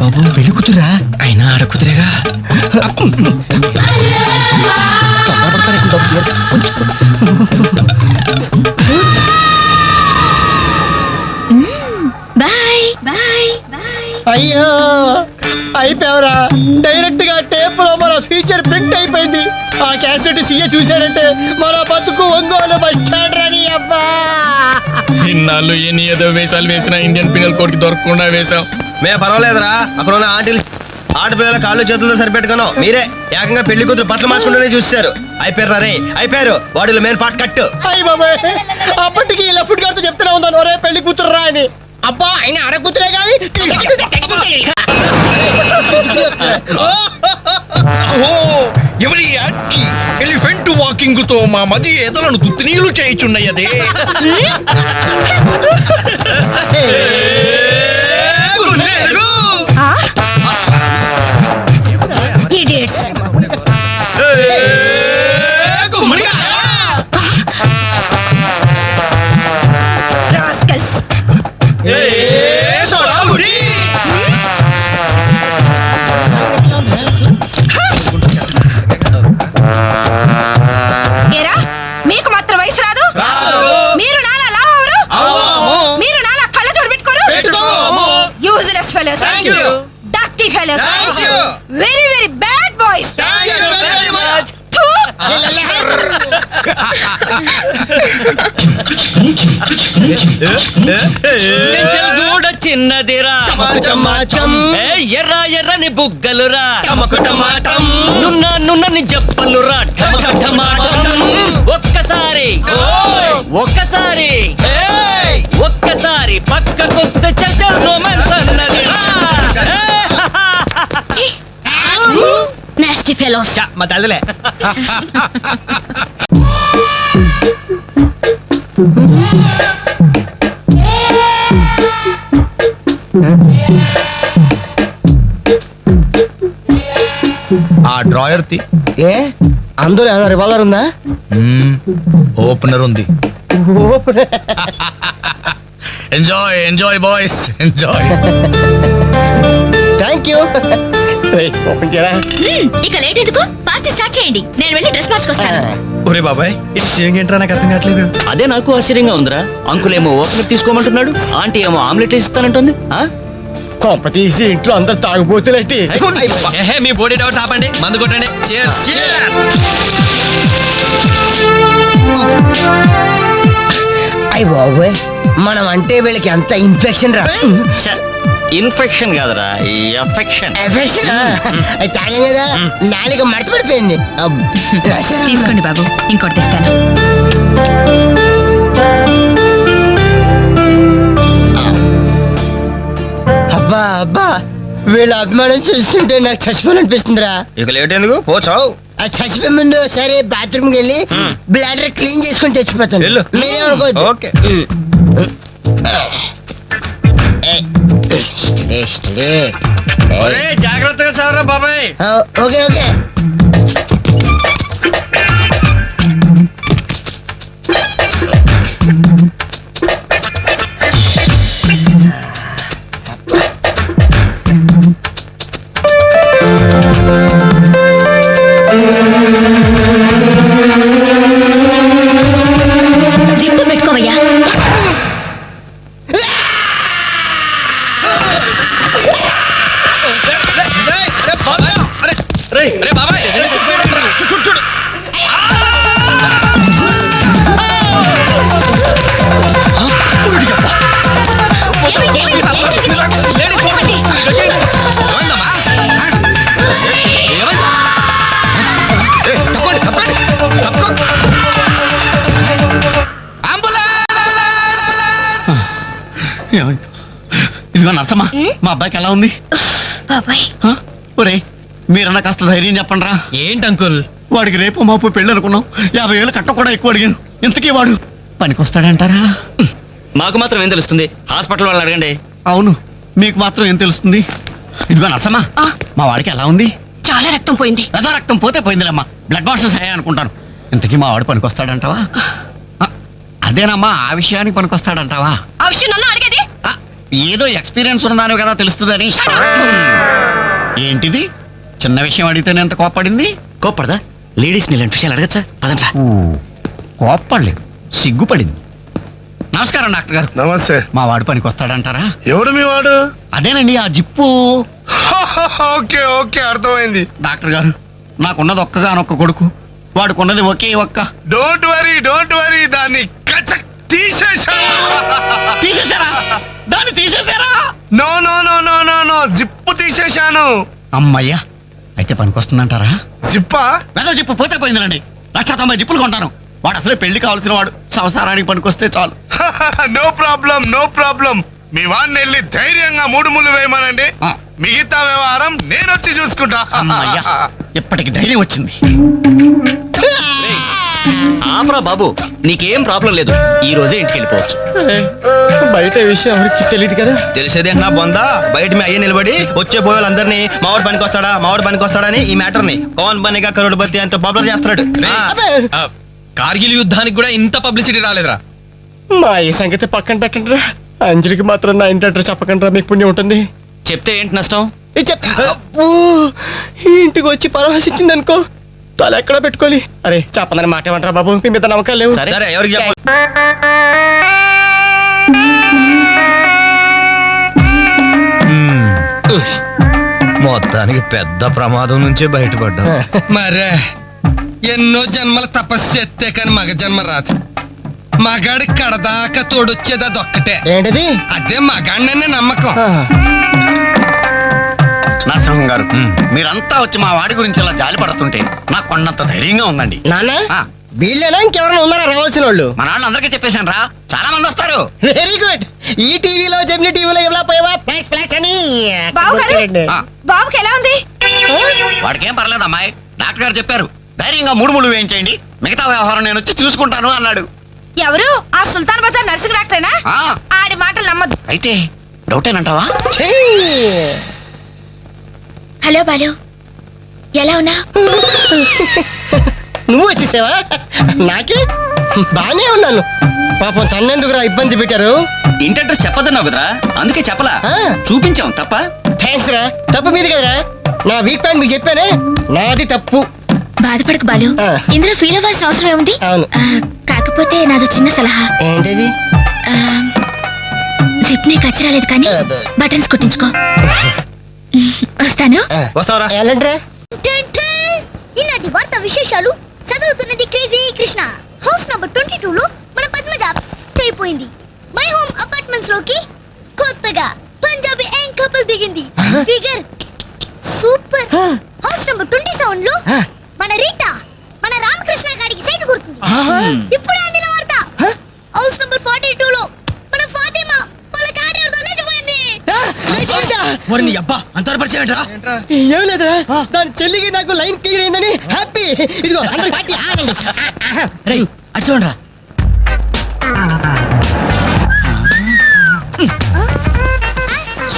బాబు పెళ్లి కూతురా అయినా ఆడ కుతురేగా అయ్యో అయిపోయావరా. డైరెక్ట్ గా టేప్ లో మన ఫ్యూచర్ ప్రింట్ అయిపోయింది. ఆ క్యాసెట్ సీఏ చూశాడంటే మన బతుకు ఒంగోలు బస్ స్టాండ్ రాని. అబ్బా ఇన్నాళ్ళు ఎన్ని ఏదో వేషాలు వేసినా ఇండియన్ పీనల్ కోడ్ కి దొరకకుండా వేసాం. మేము పర్వాలేదురా, అక్కడ ఉన్న ఆంటీలు ఆడపిల్లల కాళ్ళు చేతులతో సరిపెట్టుకును. మీరే ఏకంగా పెళ్లి కూతురు బట్టలు మార్చుకుంటూనే చూస్తారు. అయిపోయారు రే, అయిపోయారు. బాడీలో మెయిన్ పార్ట్ కట్టు. అయ్యి బాబాయ్, అప్పటికి లెఫ్ట్ గారితో చెప్తూనే ఉన్నాను ఒరే పెళ్లి కూతురు రా అని. అబ్బా ఆయన ఆడ కూతురే కానీ ఎవరి ఎలిఫెంట్ వాకింగ్ తో మా మది ఎదలను తుత్తినీలు చేయుచున్నయదే. మీకు మాత్రం వయసు రాదు? మీరు నాలా లావరు, మీరు నాలా కళ్ళ తోడు పెట్టుకోరు. Useless fellows, dirty fellows, very very bad boys. దూడ చిన్నదిరా, ఎర్ర ఎర్రని బుగ్గలురా, నున్న నున్నని జప్పలురా, ఒక్కసారి ఒక్కసారి ఒక్కసారి పక్కకొస్తే చల్ రొమాన్స్ అన్నదిరా. Nasty fellows. మా తల్లిలే. ఆ డ్రాయర్ తి. ఏ అందులో ఏమైనా రివాల్వర్ ఉందా? ఓపెనర్ ఉంది. Enjoy enjoy boys enjoy. Thank you. Open చేయరా. ఇక లేట్ ఎందుకు, పార్టీ స్టార్ట్ చేయండి. నేను వెళ్ళి డ్రెస్ మార్చుకొస్తాను. ఒరే బాబాయ్, ఇది సీయింగ్ ఏంట్రా, నాకు అర్థం కావట్లేదు. అదే నాకు ఆశ్చర్యంగా ఉందిరా. అంకుల్ ఏమో ఓపెనర్ తీసుకోమంటున్నాడు, ఆంటీ ఏమో ఆమ్లెట్ ఇస్తానంటుంది. కొంప తీసి ఇంట్లో అందరు తాగుబోతులేంటి? మీ బాడీ డౌట్స్ ఆపండి, మందు కొట్టండి. అయ్య బాబోయ్, మనం అంటే వీళ్ళకి ఎంత ఇన్ఫెక్షన్ రా. ఇన్ఫెక్షన్ కాదురా, ఎఫెక్షన్. ఎఫెక్షన్ తాగే కదా నాలుగు మడత పడిపోయింది. తీసుకోండి బాబు, ఇంకోటి తెస్తాను. అబ్బా అబ్బా, వీళ్ళ అభిమానం చూస్తుంటే నాకు చచ్చిపోవాలనిపిస్తుందిరా. ఇక లేట్ ఎందుకు, పోచావు. అది చచ్చిపోయే ముందు సరే బాత్రూమ్కి వెళ్ళి బ్లాడర్ క్లీన్ చేసుకొని తెచ్చిపోతాను. మీరేమనుకోవద్దు. ఓకే. జాగ్రత్తగా చావరా బాబాయ్. Okay okay. జిప్పు పెట్టుకోవయ్యా. బాబాయ్ చూడు. ఇదిగో నర్సమ్మా, మా అబ్బాయికి ఎలా ఉంది? బాబాయ్ ఒరే, మీరన్నా కాస్త ధైర్యం చెప్పండి రా. ఏంటి అంకుల్? వాడికి రేపు మాపు పెళ్ళి అనుకున్నాం, 50,000 కట్ట కూడా ఎక్కువ అడిగాను. ఇంతకీ వాడు పనికొస్తాడంటారా? మాకు మాత్రం ఏం తెలుస్తుంది? హాస్పిటల్ వాళ్ళని అడగండి. అవును, మీకు మాత్రం ఏం తెలుస్తుంది? ఇదిగో నర్సమ్మా, మా వాడికి ఎలా ఉంది? చాలా రక్తం పోయింది. రథ రక్తం పోతే పోయిందిలేమ్మా, బ్లడ్ వాషెస్ అయ్యా అనుకుంటాను. ఇంతకీ మా వాడు పనికొస్తాడంటావా? అదేనమ్మా, ఆ విషయానికి పనికొస్తాడంటావా? ఆ విషయం నన్ను అడిగేది. ఆ, ఏదో ఎక్స్పీరియన్స్ ఉన్నదాని కదా తెలుస్తుందని. ఏంటిది? చిన్న విషయం అడిగితేనే ఎంత కోప్పడింది? కోప్పడదా? లేడీస్ ఇలాంటి విషయాలు అడగచ్చా? పదండ్రా. కోప్పడలేదు, సిగ్గుపడింది. నమస్కారం డాక్టర్ గారు. నమస్తే. మా వాడు పనికొస్తాడంటారా? ఎవడు మీ వాడు? అదేనండి ఆ జిప్పు. ఓకే ఓకే, అర్థమైంది. డాక్టర్ గారు, నాకున్నది ఒక్కగానొక్క కొడుకు, వాడుకున్నది ఒకే ఒక్క. డోంట్ వరీ, దాన్ని కచక్ తీసేశాను. తీసేశారా? దాన్ని తీసేశారా? No no no no no no, zip తీసేశాను. అమ్మయ్యా, అయితే పనికొస్తుందంటారా? జిప్పా? వెదవ జిప్పు పోతే పోయిందిలండి. 190 జిప్పులు కొంటాను. వాడు అసలే పెళ్లి కావాల్సిన వాడు, సంసారానికి పనికొస్తే చాలు. No problem. మీ వాడిని వెళ్ళి ధైర్యంగా 3 ముళ్ళు వేయమనండి. ఆ. మిగతా వ్యవహారం నేను వచ్చి చూసుకుంటా. అమ్మయ్యా, ఇప్పటికి ధైర్యం వచ్చింది. ఆపరా బాబు, నీకేం ప్రాబ్లం లేదు. ఈ రోజే ఇంటికి వెళ్ళిపోవచ్చు. బయట విషయం ఎవరికి తెలియదు కదా. తెలిసేది నా బొందా, బయట మీ అయ్యే నిలబడి వచ్చే పోయే వాళ్ళందరినీ మావాడు పనికొస్తాడని ఈ మ్యాటర్ ని కౌన్ బనేగా కరోడ్పతి అంత పాపులర్ చేస్తున్నాడు. ఆ, కార్గిల్ యుద్ధానికి కూడా ఇంత పబ్లిసిటీ రాలేదురా. మా ఈ సంగతి పక్కన పెట్టండి రా. అంజలికి మాత్రం నా ఇంటి అడ్రస్ చెప్పకండి రా, మీకు పుణ్యం ఉంటుంది. చెప్తే ఏంటి నష్టం? అబ్బో, ఈ ఇంటికి వచ్చి పరామర్శించింది అనుకో, తల ఎక్కడ పెట్టుకోవాలి. అరే చెప్పందని మాట ఏమంటారా బాబు, మీ మీద నమ్మకాలు లేవు. సరే. సరే, ఎవరికి చెప్పాలి? మొత్తానికి పెద్ద ప్రమాదం నుంచే బయటపడ్డా. మరే ఎన్నో జన్మల తపస్సు ఎత్తే కాని మగ జన్మ రాదు. మగాడి కడదాకా తోడొచ్చేది అదొక్కటే. ఏంటిది? అదే మగాడిననే నమ్మకం. నరసింహం గారు, మీరంతా వచ్చి మా వాడి గురించి ఇలా జాలి పడుతుంటే నాకు కొండంత ధైర్యంగా ఉందండి. నాన్న, ఆ. వీళ్ళేనా ఇంకెవరైనా ఉన్నారా రావాల్సిన వాళ్ళు? మన వాళ్ళందరికీ చెప్పేశాను రా, చాలా మంది వస్తారు. Very good. ఈ టీవీలో జెమిని టీవీలో ఇలా పోయావా ఫ్లాష్ ఫ్లాష్ అని. బాబు గారు, ఆ. బాబుకి ఎలా ఉంది? వాడికేం పర్లేదు అమ్మాయి, డాక్టర్ గారు చెప్పారు ధైర్యంగా 3 ముళ్ళు వేయించేయండి, మిగతా వ్యవహారం నేను వచ్చి చూసుకుంటాను అన్నాడు. ఎవరు? ఆ సుల్తాన్ బజార్ నర్సింగ్ డాక్టరేనా? ఆ. ఆడి మాటలు నమ్మద్దు. అయితే డౌటేనంటావా? ఛీ! హలో బాలు, ఎలా ఉన్నా? నువ్వు వచ్చేసావా? నాకే బానే ఉన్నాను. పాపం తన్నెందుకురా ఇబ్బంది పెట్టారు? ఇంటి అడ్రస్ చెప్పదన్నావు కదరా, అందుకే చెప్పలా. ఆ. చూపించాం తప్ప. థ్యాంక్స్ రా. తప్పు మీది కదరా. నా వీక్ పాయింట్ మీకు చెప్పానే, నాది తప్పు. బాధపడకు బాలు, ఆ. ఇందులో ఫీల్ అవ్వాల్సిన అవసరం ఏముంది? అవును. కాకపోతే నాదో చిన్న సలహా. ఏంటిది? జిప్ ని కచ్చరాలేదు కానీ బటన్స్ కుట్టించుకో. వస్తాను. వస్తావరా? ఎలాంటిరా? ఈనాటి వార్త విశేషాలు చదువుతున్నది క్రేజీ కృష్ణ. హౌస్ నంబర్ 22 లో మన పద్మజ అయిపోయింది. మై హోమ్ అపార్ట్మెంట్స్ లోకి కొత్తగా పంజాబీ యాంగ్ కపుల్ దిగింది. Figure super. హౌస్ నంబర్ 27 లో మన రీటా మన రామకృష్ణ గారికి సైట్ కొడుతుంది. ఇప్పుడు అందిన వార్త హౌస్ నంబర్ 42 లో మన ఫాతిమా వాళ్ళ కార్యాలతో లేచిపోయింది. నీ అబ్బా అంత పరిచయం. ఏం లేదురా, దాని చెల్లికి నాకు లైన్ క్లియర్ అయిందని హ్యాపీ. ఇదిగో అందరి పార్టీ ఆగండి. అటు చూడరా.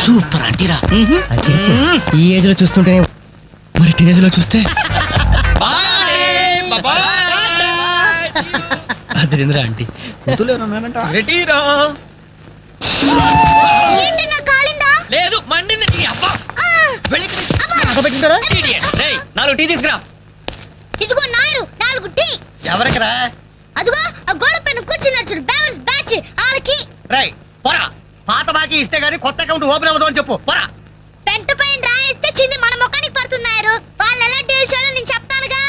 సూపర్ అంటీరా. ఈ ఏజ్ లో చూస్తుంటే మరి టీనేజ్ లో చూస్తే అదేంద్రా ఆంటీ ఏంటి నా కాలిందా? లేదు, మండింది నీ అబ్బా. పెట్టింటారా? 4 టీ తీసుకురా. ఇదిగో నాయరు 4 టీ. ఎవరికరా? అదిగో ఆ గోడ పైన కూర్చున్నాడు చూడు, బ్యాలెన్స్ బ్యాచ్ వాళ్ళకి. రేయ్ పోరా, పాత బాకీ ఇస్తే గానీ కొత్త అకౌంట్ ఓపెన్ అవ్వదు అని చెప్పు. పోరా. పెంట పైన రాయిస్తే చింది మన ముఖానికి పడుతున్నారు. వాళ్ళు ఎలా డీల్ చేయాలో నేను చెప్తానుగా.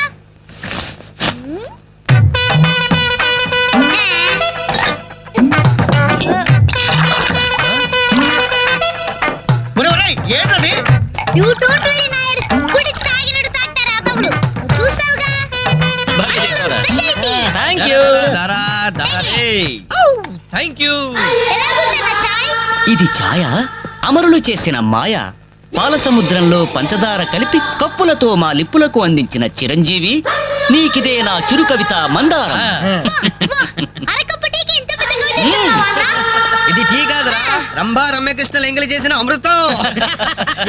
ఏంటది? You totally Nair. గుడి తాగినట్టు తాగుతారా బాబులు? చూస్తావుగా. అందులో speciality. Thank you. Thank you. ఎలాగుందన్న చాయ్? ఇది ఛాయ, అమరులు చేసిన మాయ. పాల సముద్రంలో పంచదార కలిపి కప్పులతో మా లిప్పులకు అందించిన చిరంజీవి నీకిదే నా చురు కవిత మందారం. అరకప్పు టీకి ఇంత పెద్దగా తెచ్చావా అన్నా? ఇది టీ కాదురా రంభా రమ్యకృష్ణ ఎంగిలి చేసిన అమృతం.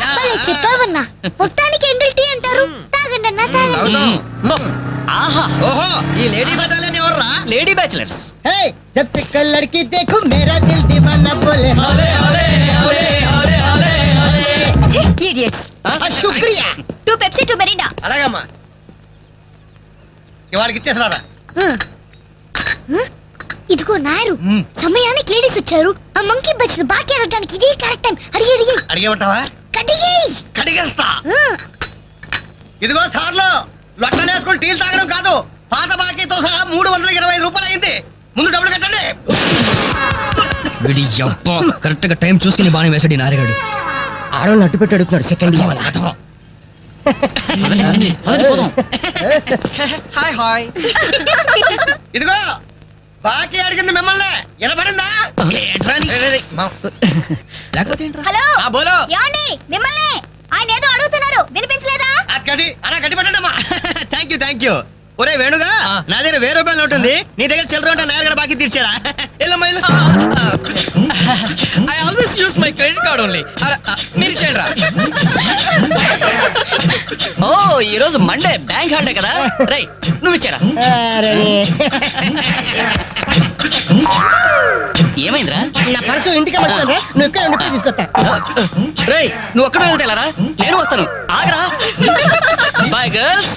భలే చెప్పావన్నా. మొత్తానికి ఎంగిల్ టీ అంటారు. తాగండి అన్నా, తాగండి. ఆహా, ఓహో ఈ లేడీ బటాలియన్ ఎవర్రా? Lady bachelors. हे जब से कल लड़की देखो मेरा दिल दीवाना बोले हले हले हले हले हले हले ఇడియట్స్. शुक्रिया 2 పెప్సీ 2 మెరీనా. అలాగమ్మా ఇవాళకి ఇచ్చేసినారా? ఇదిగో నాయరు, సమయానికి లేడీస్ వచ్చారు. ఆ మంకీ బచ్ బాకీ అడగడానికి ఇదే కరెక్ట్ టైం. అడిగి అడిగి అడిగేమంటావా? కడిగేయ్. కడిగేస్తా. ఇదిగో సార్లు లొట్టలు వేసుకొని టీలు తాగడం కాదు, పాత బాకీతో సహా 320 రూపాయలు అయింది. ముందు డబ్బులు కట్టండి. కరెక్ట్ గా టైం చూసుకుని బాగానే వేసాడు నారిగాడు. ఆడవాళ్ళు అట్టు పెట్టి అడుగుతున్నాడు సెకండ్ హాయ్ హాయ్. ఇదిగో బాకీ అడిగింది మిమ్మల్ని, వినపడిందా? లేకపోతే హలో బోలో ఏమండి, మిమ్మల్ని ఆయన ఏదో అడుగుతున్నారు, వినిపించలేదా? గది అలా గట్టి పెట్టండమ్మా. Thank you. ఒరే వేణుగా, నా దగ్గర 1000 రూపాయలు ఉంటుంది, నీ దగ్గర చిల్లర ఉంటే నాయర్ బాకీ తీర్చారా? ఎల్లమ్మా I always use my credit card only. మీరు చేయండి. ఓ ఈ రోజు మండే బ్యాంక్ హాలిడే కదా. రై నువ్వు ఇచ్చారా? ఏమైందిరా? నా పర్సు ఇంటికి పట్టుకోండి, నువ్వు ఇక్కడ ఉండి తీసుకొస్తా. రేయ్ నువ్వు ఒక్కడ వెళ్తేలారా, నేను వస్తాను. ఆగరా. Bye girls.